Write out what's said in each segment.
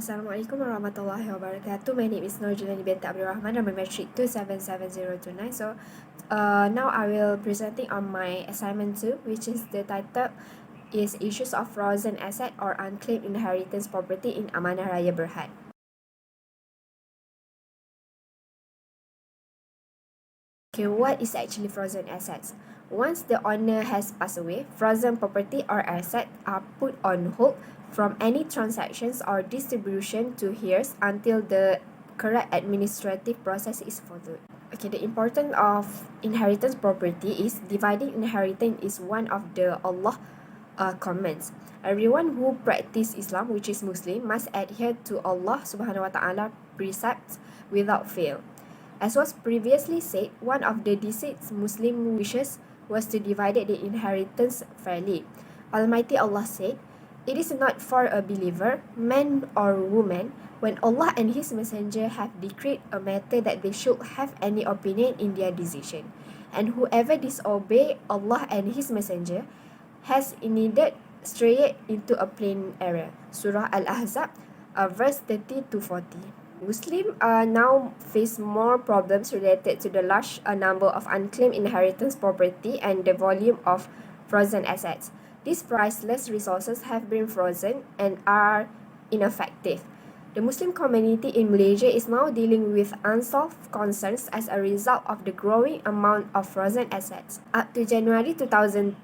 Assalamualaikum warahmatullahi wabarakatuh. My name is Julianie binti RAHMAN, number metric 277029. Now I will presenting on my assignment 2, which is the title is Issues of Frozen Asset or Unclaimed Inheritance Property in Amanah Raya Berhad. Okay, what is actually frozen assets? Once the owner has passed away, frozen property or asset are put on hold from any transactions or distribution to heirs until the correct administrative process is followed. Okay, the importance of inheritance property is dividing inheritance is one of the Allah comments. Everyone who practice Islam, which is Muslim, must adhere to Allah Subhanahu wa Taala precepts without fail. As was previously said, one of the deceased Muslim wishes was to divide the inheritance fairly. Almighty Allah said, "It is not for a believer, man or woman, when Allah and His Messenger have decreed a matter that they should have any opinion in their decision. And whoever disobey Allah and His Messenger has indeed strayed into a plain error." Surah Al-Ahzab, verse 30 to 40. Muslims now face more problems related to the large number of unclaimed inheritance property and the volume of frozen assets. These priceless resources have been frozen and are ineffective. The Muslim community in Malaysia is now dealing with unsolved concerns as a result of the growing amount of frozen assets. Up to January 2016,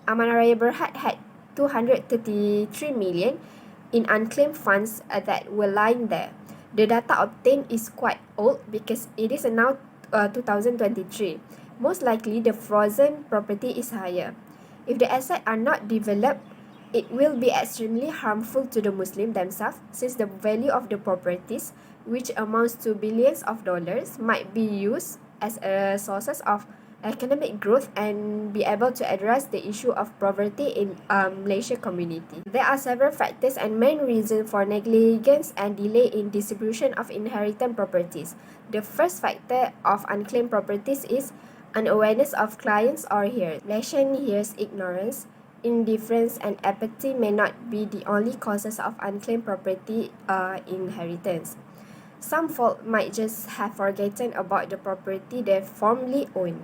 Amanah Raya Berhad had 233 million in unclaimed funds that were lying there. The data obtained is quite old because it is now 2023. Most likely, the frozen property is higher. If the assets are not developed, it will be extremely harmful to the Muslims themselves, since the value of the properties, which amounts to billions of dollars, might be used as a sources of economic growth and be able to address the issue of poverty in Malaysia community. There are several factors and main reasons for negligence and delay in distribution of inheritance properties. The first factor of unclaimed properties is unawareness of clients or heirs. Malaysian heirs' ignorance, indifference and apathy may not be the only causes of unclaimed property inheritance. Some folk might just have forgotten about the property they formerly owned.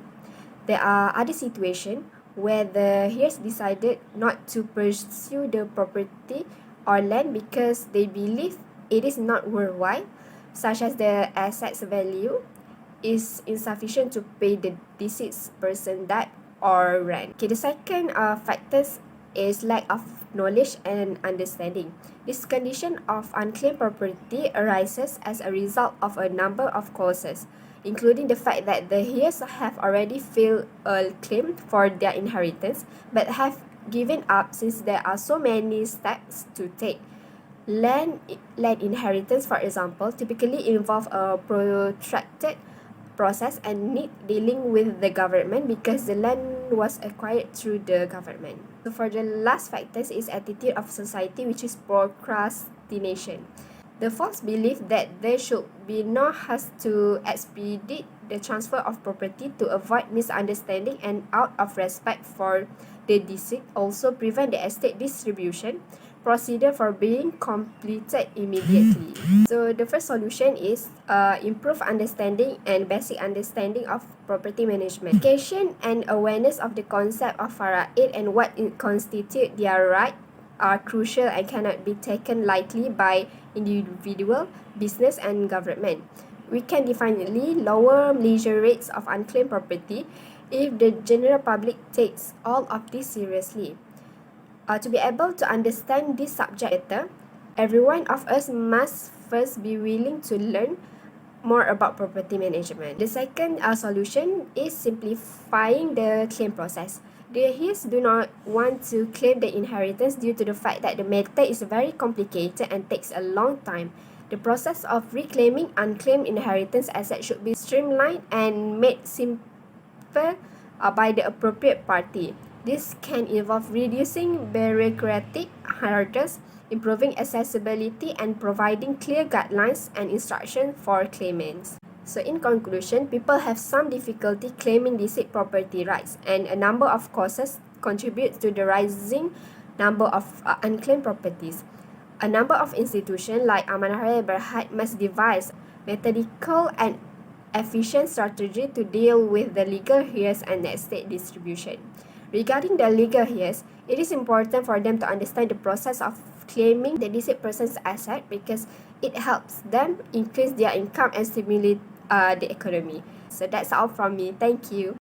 There are other situations where the heirs decided not to pursue the property or land because they believe it is not worthwhile, such as the asset's value is insufficient to pay the deceased person debt or rent. Okay, the second factors is lack of knowledge and understanding. This condition of unclaimed property arises as a result of a number of causes, including the fact that the heirs have already filed a claim for their inheritance but have given up since there are so many steps to take. Land inheritance, for example, typically involve a protracted process and need dealing with the government because the land was acquired through the government. So for the last factors is attitude of society, which is procrastination. The false belief that there should be no haste to expedite the transfer of property to avoid misunderstanding and out of respect for the deceased also prevent the estate distribution procedure from being completed immediately. So the first solution is improve understanding and basic understanding of property management. Education and awareness of the concept of faraid and what it constitutes their right are crucial and cannot be taken lightly by individual, business and government. We can definitely lower Malaysia rates of unclaimed property if the general public takes all of this seriously. To be able to understand this subject better, every one of us must first be willing to learn more about property management. The second solution is simplifying the claim process. The heirs do not want to claim the inheritance due to the fact that the matter is very complicated and takes a long time. The process of reclaiming unclaimed inheritance assets should be streamlined and made simple by the appropriate party. This can involve reducing bureaucratic hurdles, improving accessibility, and providing clear guidelines and instructions for claimants. So in conclusion, people have some difficulty claiming deceased property rights, and a number of causes contribute to the rising number of unclaimed properties. A number of institutions like Amanah and Berhad must devise methodical and efficient strategy to deal with the legal heirs and the estate distribution. Regarding the legal heirs, it is important for them to understand the process of claiming the deceased person's asset because it helps them increase their income and stimulate the economy. So that's all from me. Thank you.